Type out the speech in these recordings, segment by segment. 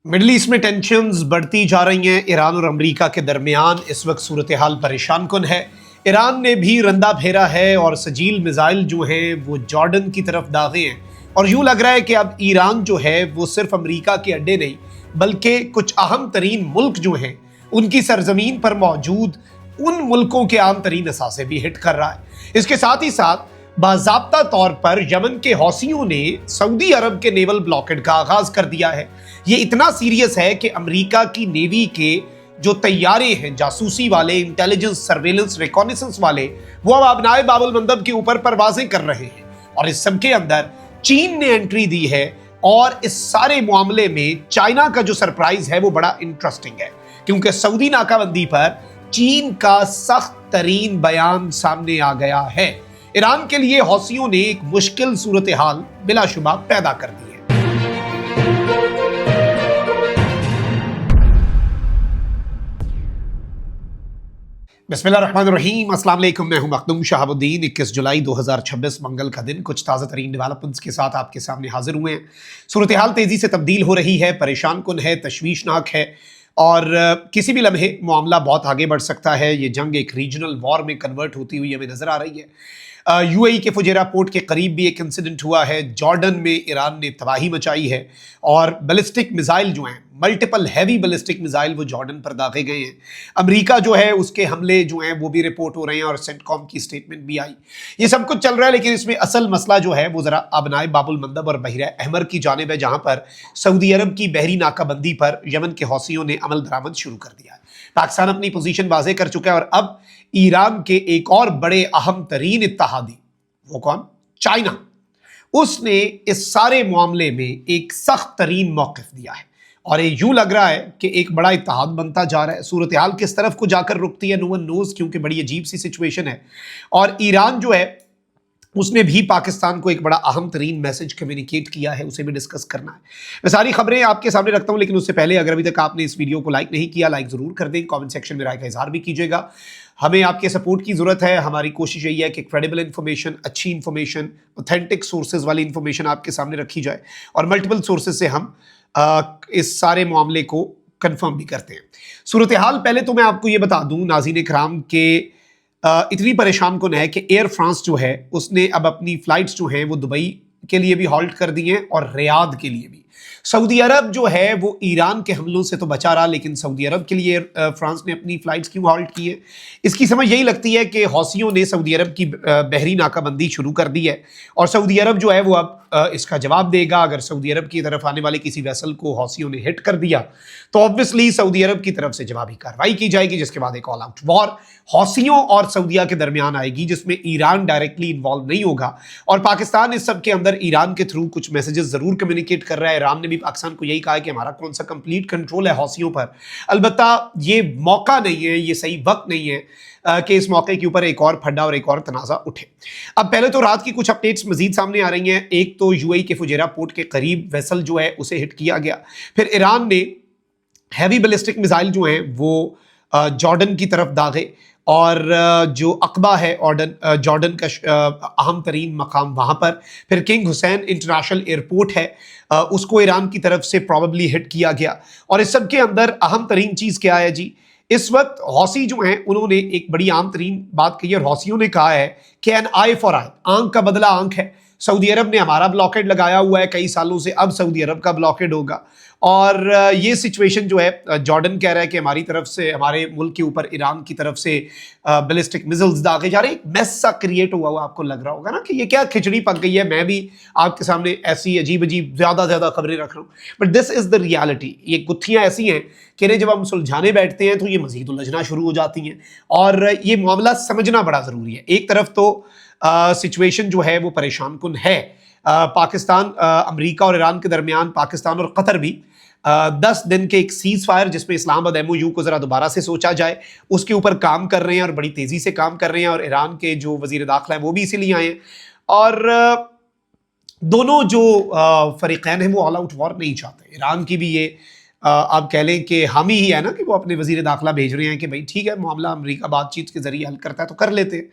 Middle east में tensions बढ़ती जा रही हैं। ईरान और अमेरिका के दरमियान इस वक्त सूरत हाल परेशान कुन है। ईरान ने भी रंदा फेरा है और सजील मिसाइल जो हैं वो जॉर्डन की तरफ दागे हैं और यूँ लग रहा है कि अब ईरान जो है वो सिर्फ अमेरिका के अड्डे नहीं बल्कि कुछ अहम तरीन मुल्क जो हैं उनकी सरजमीन पर मौजूद उन मुल्कों के आम तरीन असासे भी हिट कर रहा है। इसके साथ ही साथ बाज़ाब्ता तौर पर यमन के हौसियों ने सऊदी अरब के नेवल ब्लॉकेड का आगाज कर दिया है। ये इतना सीरियस है कि अमेरिका की नेवी के जो तैयारे हैं जासूसी वाले, इंटेलिजेंस, सर्वेलेंस, रिकॉनिसेंस वाले, वो अब अबनाए बाबुल मंदब के ऊपर परवाजें कर रहे हैं। और इस सब के अंदर चीन ने एंट्री दी है और इस सारे मामले में चाइना का जो सरप्राइज है वो बड़ा इंटरेस्टिंग है, क्योंकि सऊदी नाकाबंदी पर चीन का सख्त तरीन बयान सामने आ गया है। ईरान के लिए हौसियों ने एक मुश्किल सूरत हाल बिलाशुबा पैदा कर दी है। बिस्मिल्लाहिर्रहमानिर्रहीम, अस्सलाम वालेकुम। मैं हूं मखदूम शहाबुद्दीन। 21 जुलाई 2026 मंगल का दिन कुछ ताज़ा तरीन डेवलपमेंट्स के साथ आपके सामने हाजिर हुए हैं। सूरत हाल तेज़ी से तब्दील हो रही है, परेशान कुन है, तशवीशनाक है और किसी भी लम्हे मामला बहुत आगे बढ़ सकता है। ये जंग एक रीजनल वॉर में कन्वर्ट होती हुई हमें नज़र आ रही है। यूएई के फुजैरा पोर्ट के करीब भी एक इंसिडेंट हुआ है। जॉर्डन में ईरान ने तबाही मचाई है और बैलिस्टिक मिसाइल जो हैं, मल्टीपल हैवी बैलिस्टिक मिसाइल वो जॉर्डन पर दागे गए हैं। अमेरिका जो है उसके हमले जो हैं वो भी रिपोर्ट हो रहे हैं और सेंटकॉम की स्टेटमेंट भी आई। ये सब कुछ चल रहा है, लेकिन इसमें असल मसला जो है वो ज़रा अबनाए बाबुल मंदब और बहरा अहमर की जानिब है, जहाँ पर सऊदी अरब की बहरी नाकाबंदी पर यमन के हौसियों ने अमल दरामद शुरू कर दिया है। पाकिस्तान अपनी पोजीशन वाज़े कर चुका है और अब ईरान के एक और बड़े अहम तरीन इत्तेहादी, वो कौन? चाइना, उसने इस सारे मामले में एक सख्त तरीन मौक़िफ़ दिया है और ये यूं लग रहा है कि एक बड़ा इत्तेहाद बनता जा रहा है। सूरत हाल किस तरफ को जाकर रुकती है नो वन नोज़, क्योंकि बड़ी अजीब सी सिचुएशन है। और ईरान जो है उसने भी पाकिस्तान को एक बड़ा अहम तरीन मैसेज कम्युनिकेट किया है, उसे भी डिस्कस करना है। मैं सारी खबरें आपके सामने रखता हूं, लेकिन उससे पहले अगर अभी तक आपने इस वीडियो को लाइक नहीं किया, लाइक ज़रूर कर दें। कमेंट सेक्शन में राय का इजहार भी कीजिएगा। हमें आपके सपोर्ट की ज़रूरत है। हमारी कोशिश यही है कि क्रेडिबल इन्फॉर्मेशन, अच्छी इन्फॉर्मेशन, ऑथेंटिक सोर्सेज वाली इन्फॉर्मेशन आपके सामने रखी जाए और मल्टीपल सोर्सेज से हम इस सारे मामले को कंफर्म भी करते हैं। सूरत हाल पहले तो मैं आपको ये बता दूं नाज़रीन कराम के इतनी परेशान कुन है कि एयर फ्रांस जो है उसने अब अपनी फ़्लाइट्स जो हैं वो दुबई के लिए भी हॉल्ट कर दी हैं और रियाद के लिए भी। सऊदी अरब जो है वो ईरान के हमलों से तो बचा रहा, लेकिन सऊदी अरब के लिए फ्रांस ने अपनी फ़्लाइट्स क्यों हॉल्ट की है? इसकी समझ यही लगती है कि हौसियों ने सऊदी अरब की बहरी नाकाबंदी शुरू कर दी है और सऊदी अरब जो है वो अब इसका जवाब देगा। अगर सऊदी अरब की तरफ आने वाले किसी वेसल को हौसियों ने हिट कर दिया तो ऑब्वियसली सऊदी अरब की तरफ से जवाबी कार्रवाई की जाएगी, जिसके बाद एक ऑल आउट वॉर हौसियों और सऊदिया के दरमियान आएगी, जिसमें ईरान डायरेक्टली इन्वॉल्व नहीं होगा। और पाकिस्तान इस सब के अंदर ईरान के थ्रू कुछ मैसेजेस ज़रूर कम्युनिकेट कर रहा है। ईरान ने भी पाकिस्तान को यही कहा है कि हमारा कौन सा कंप्लीट कंट्रोल है हौसियों पर। अलबत्ता ये मौका नहीं है, ये सही वक्त नहीं है कि इस मौके के ऊपर एक और फड्डा और एक और तनाज़ा उठे। अब पहले तो रात की कुछ अपडेट्स मजीद सामने आ रही हैं। एक तो यूएई के फुजैरा पोर्ट के करीब वेसल जो है उसे हिट किया गया। फिर ईरान ने हैवी बैलिस्टिक मिसाइल जो हैं वो जॉर्डन की तरफ दागे और जो अकबा है जॉर्डन का अहम तरीन मकाम वहाँ पर। फिर किंग हुसैन इंटरनेशनल एयरपोर्ट है, उसको ईरान की तरफ से प्रॉबेबली हिट किया गया। और इस सब के अंदर अहम तरीन चीज़ क्या है जी? इस वक्त हौसी जो हैं उन्होंने एक बड़ी आम तरीन बात कही है और हौसियों ने कहा है कि एन आई फॉर आई, आंख का बदला आंख है। सऊदी अरब ने हमारा ब्लॉकेड लगाया हुआ है कई सालों से, अब सऊदी अरब का ब्लॉकेड होगा। और ये सिचुएशन जो है, जॉर्डन कह रहा है कि हमारी तरफ से, हमारे मुल्क के ऊपर ईरान की तरफ से बैलिस्टिक मिसाइल्स दागे जा रहे। एक मैस सा क्रिएट हुआ आपको लग रहा होगा ना कि ये क्या खिचड़ी पक गई है। मैं भी आपके सामने ऐसी अजीब अजीब ज़्यादा खबरें रख रहा हूँ, but this is the reality. ये गुत्थियाँ ऐसी हैं कि इन्हें जब हम सुलझाने बैठते हैं तो ये मज़ीद उलझना शुरू हो जाती हैं और ये मामला समझना बड़ा ज़रूरी है। एक तरफ तो सिचुएशन जो है वो परेशान कुन है। पाकिस्तान, अमेरिका और ईरान के दरमियान, पाकिस्तान और कतर भी 10 दिन के एक सीज फायर, जिसमें इस्लामाबाद एमओयू को ज़रा दोबारा से सोचा जाए, उसके ऊपर काम कर रहे हैं और बड़ी तेज़ी से काम कर रहे हैं। और ईरान के जो वज़ीर दाखिला हैं वो भी इसीलिए आए हैं। और दोनों जो फ़रीक़ैन हैं वो ऑल आउट वॉर नहीं चाहते। ईरान की भी ये आप कह लें कि हामी ही है ना कि वो अपने वज़ीर दाखिला भेज रहे हैं कि भाई ठीक है, मामला अमेरिका बातचीत के ज़रिए हल करता है तो कर लेते हैं।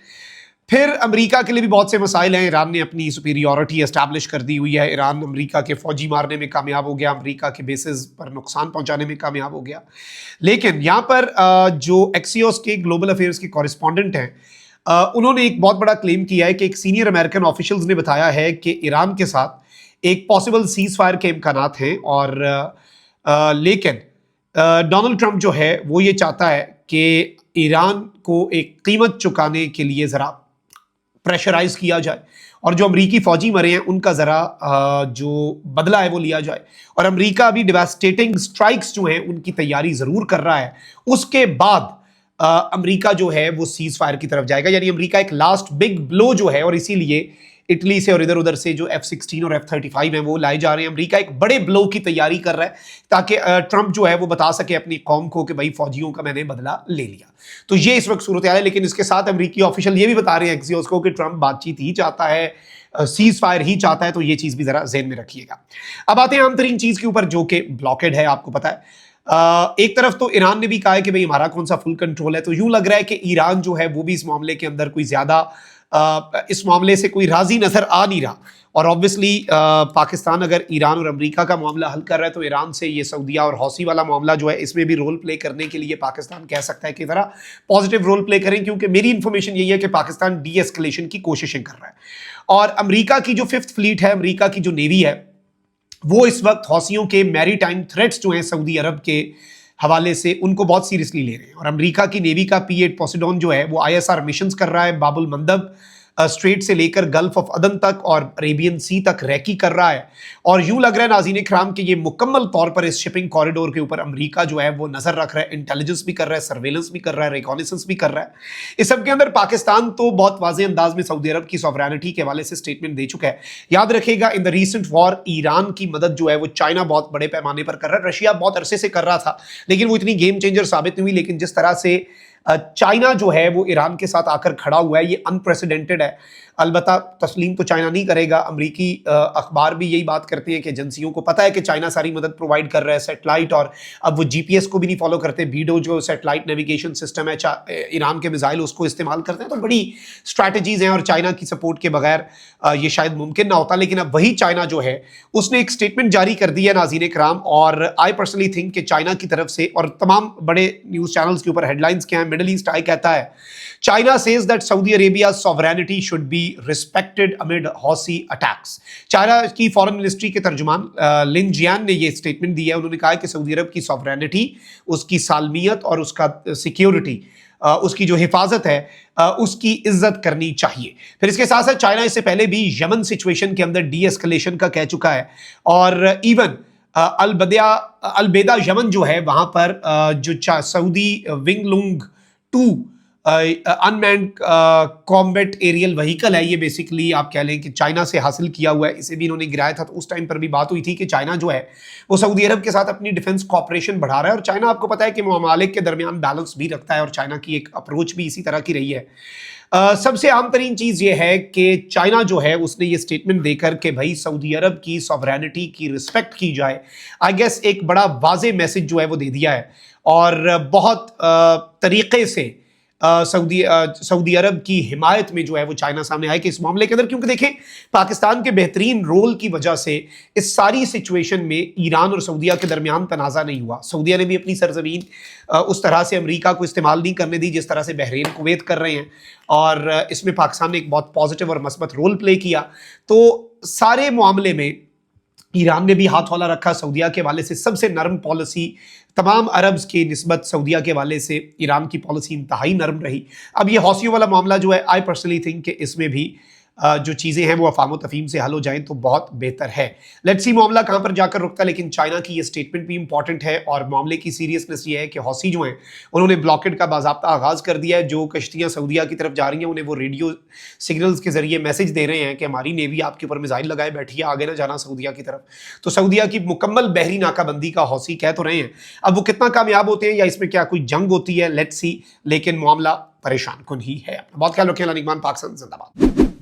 फिर अमेरिका के लिए भी बहुत से मसाइल हैं। ईरान ने अपनी सुपीरियॉरिटी एस्टैब्लिश कर दी हुई है। ईरान अमेरिका के फौजी मारने में कामयाब हो गया, अमेरिका के बेसिस पर नुकसान पहुंचाने में कामयाब हो गया। लेकिन यहाँ पर जो एक्सियोस के ग्लोबल अफेयर्स के कॉरेस्पॉन्डेंट हैं, उन्होंने एक बहुत बड़ा क्लेम किया है कि एक सीनियर अमेरिकन ऑफिशियल्स ने बताया है कि ईरान के साथ एक पॉसिबल सीज फायर के इम्कानात हैं। और लेकिन डोनाल्ड ट्रंप जो है वो ये चाहता है कि ईरान को एक कीमत चुकाने के लिए ज़रा प्रेशराइज किया जाए और जो अमरीकी फौजी मरे हैं उनका ज़रा जो बदला है वो लिया जाए। और अमरीका अभी डिवास्टेटिंग स्ट्राइक्स जो हैं उनकी तैयारी ज़रूर कर रहा है। उसके बाद अमरीका जो है वो सीज फायर की तरफ जाएगा, यानी अमरीका एक लास्ट बिग ब्लो जो है, और इसीलिए इटली से और इधर उधर से जो F-16 और F-35 हैं वो लाए जा रहे हैं। अमेरिका एक बड़े ब्लो की तैयारी कर रहा है ताकि ट्रंप जो है वो बता सके अपनी कौम को कि भाई फौजियों का मैंने बदला ले लिया। तो ये इस वक्त सूरत हाल है। लेकिन इसके साथ अमेरिकी ऑफिशियल ये भी बता रहे हैं एक्सियोस को कि ट्रंप बातचीत ही चाहता है, सीज फायर ही चाहता है। तो ये चीज़ भी ज़रा ज़हन में रखिएगा। अब आते हैं आम तरीन चीज़ के ऊपर जो कि ब्लॉकेड है। आपको पता है एक तरफ तो ईरान ने भी कहा है कि भाई हमारा कौन सा फुल कंट्रोल है, तो यूं लग रहा है कि ईरान जो है वो भी इस मामले के अंदर कोई ज़्यादा इस मामले से कोई राजी नजर आ नहीं रहा। और ऑब्वियसली पाकिस्तान अगर ईरान और अमेरिका का मामला हल कर रहा है तो ईरान से ये सऊदीया और हौसी वाला मामला जो है इसमें भी रोल प्ले करने के लिए पाकिस्तान कह सकता है कि ज़रा पॉजिटिव रोल प्ले करें, क्योंकि मेरी इंफॉर्मेशन यही है कि पाकिस्तान डी एस्केलेशन की कोशिशें कर रहा है। और अमेरिका की जो 5th फ्लीट है, अमेरिका की जो नेवी है, वो इस वक्त हौसियों के मैरी टाइम थ्रेट्स जो हैं सऊदी अरब के हवाले से उनको बहुत सीरियसली ले रहे हैं। और अमेरिका की नेवी का P-8 पोसिडोन जो है वो ISR मिशंस कर रहा है, बाबुल मंदब स्ट्रेट से लेकर गल्फ ऑफ अदन तक और अरेबियन सी तक रैकी कर रहा है। और यूं लग रहा है नाज़रीन इकराम कि ये मुकम्मल तौर पर इस शिपिंग कॉरिडोर के ऊपर अमेरिका जो है वो नजर रख रहा है, इंटेलिजेंस भी कर रहा है, सर्वेलेंस भी कर रहा है, रिकॉनेसेंस भी कर रहा है। इस सब के अंदर पाकिस्तान तो बहुत वाज़ेह अंदाज में सऊदी अरब की सॉवरेनिटी के हवाले से स्टेटमेंट दे चुका है। याद रखिएगा in the recent war Iran की मदद जो है वो चाइना बहुत बड़े पैमाने पर कर रहा है। रशिया बहुत अरसे से कर रहा था लेकिन वो इतनी गेम चेंजर साबित नहीं हुई। लेकिन जिस तरह से चाइना जो है वो ईरान के साथ आकर खड़ा हुआ है ये अनप्रेसिडेंटेड है। अलबत्ता तस्लीम तो चाइना नहीं करेगा। अमरीकी अखबार भी यही बात करते हैं कि एजेंसियों को पता है कि चाइना सारी मदद प्रोवाइड कर रहा है, सेटेलाइट, और अब वो GPS को भी नहीं फॉलो करते। बीडो जो सेटेलाइट नेविगेशन सिस्टम है ईरान के मिसाइल उसको इस्तेमाल करते हैं। तो बड़ी स्ट्रैटेजीज हैं और चाइना की सपोर्ट के बगैर ये शायद मुमकिन ना होता। लेकिन अब वही चाइना जो है उसने एक स्टेटमेंट जारी कर दी है नाज़रीन इकराम। और आई पर्सनली थिंक कि चाइना की तरफ से, और तमाम बड़े न्यूज़ चैनल्स के ऊपर हेडलाइंस क्या है, मिडल ईस्ट आई कहता है China says that Saudi Arabia sovereignty should be respected amid Houthi attacks. China की फॉरेन मिनिस्ट्री के तर्जुमान लिन जियान ने ये स्टेटमेंट दी है। उन्होंने कहा कि सऊदी अरब की सॉवरेनिटी, उसकी सालमियत और उसका सिक्योरिटी, उसकी जो हिफाजत है उसकी इज्जत करनी चाहिए। फिर इसके साथ साथ चाइना इससे पहले भी यमन सिचुएशन के अंदर डी एस्केलेशन का कह चुका है। और इवन अलबेदा यमन जो है वहां पर जो सऊदी विंग लुंग 2 अनमैन्ड कॉम्बैट एरियल व्हीकल है, ये बेसिकली आप कह लें कि चाइना से हासिल किया हुआ है। इसे भी इन्होंने गिराया था। तो उस टाइम पर भी बात हुई थी कि चाइना जो है वो सऊदी अरब के साथ अपनी डिफेंस कॉपरेशन बढ़ा रहा है। और चाइना आपको पता है कि ममालिक के दरमियान बैलेंस भी रखता है और चाइना की एक अप्रोच भी इसी तरह की रही है। सबसे आम तरीन चीज़ ये है कि चाइना जो है उसने ये स्टेटमेंट देकर कि भाई सऊदी अरब की सॉवरेनिटी की रिस्पेक्ट की जाए, आई गेस एक बड़ा वाज़े मैसेज जो है वो दे दिया है। और बहुत तरीक़े से सऊदी अरब की हिमायत में जो है वो चाइना सामने आए कि इस मामले के अंदर, क्योंकि देखें पाकिस्तान के बेहतरीन रोल की वजह से इस सारी सिचुएशन में ईरान और सऊदीया के दरमियान तनाज़ा नहीं हुआ। सऊदीया ने भी अपनी सरजमीन उस तरह से अमेरिका को इस्तेमाल नहीं करने दी जिस तरह से बहरीन कुवैत कर रहे हैं। और इसमें पाकिस्तान ने एक बहुत पॉजिटिव और मस्बत रोल प्ले किया। तो सारे मामले में ईरान ने भी हाथ हौला रखा। सऊदीया के हवाले से सबसे नरम पॉलिसी तमाम अरब्स की निस्बत सऊदीया के हवाले से ईरान की पॉलिसी इंतहाई नरम रही। अब ये हौसियों वाला मामला जो है आई पर्सनली थिंक कि इसमें भी जो चीज़ें हैं वो अफाम तफहीम से हल हो जाएं तो बहुत बेहतर है। लेट्स सी मामला कहाँ पर जाकर रुकता है। लेकिन चाइना की ये स्टेटमेंट भी इंपॉर्टेंट है और मामले की सीरियसनेस ये है कि हौसी जो हैं उन्होंने ब्लॉकेड का बाज़ाब्ता आगाज़ कर दिया है। जो कश्तियाँ सऊदीया की तरफ जा रही हैं उन्हें वो रेडियो सिग्नल्स के जरिए मैसेज दे रहे हैं कि हमारी नेवी आपके ऊपर मिसाइल लगाए बैठी है, आगे ना जाना सऊदीया की तरफ। तो सऊदीया की मुकम्मल बहरी नाकाबंदी का हौसी कह तो रहे हैं। अब वो कितना कामयाब होते हैं या इसमें क्या कोई जंग होती है, लेट्स सी। लेकिन मामला परेशान कुन ही है। बहुत ख्याल रखें। पाकिस्तान जिंदाबाद।